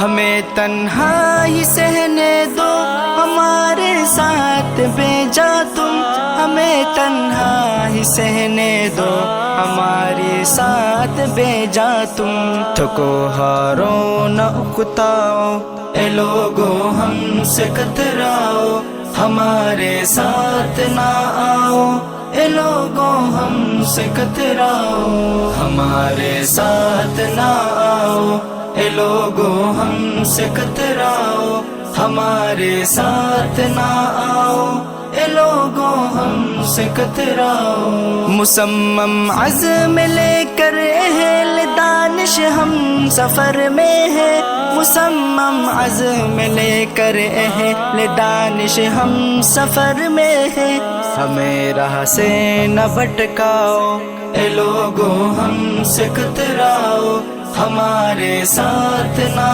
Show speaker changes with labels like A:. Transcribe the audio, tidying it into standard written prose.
A: ہمیں تنہائی سہنے دو، ہمارے ساتھ بھیجا تم، ہمیں تنہائی سہنے دو، ہمارے ساتھ بھیجا تم۔ تھکو ہارو نہ اکتاؤ، اے لوگو ہم سے کتراؤ، ہمارے ساتھ نہ آؤ، اے لوگو ہم سے کتراؤ، ہمارے ساتھ نہ آؤ، اے لوگو ہم سے کتراؤ، ہمارے ساتھ نہ آؤ، اے لوگو ہم سے کتراؤ۔ مصمم عزم لے کر اہل دانش ہم سفر میں ہے، مصمم عزم لے کر اہل دانش ہم سفر میں ہے، ہمیں راہ سے نہ بھٹکاؤ، اے لوگو ہم سے کتراؤ، ہمارے ساتھ نہ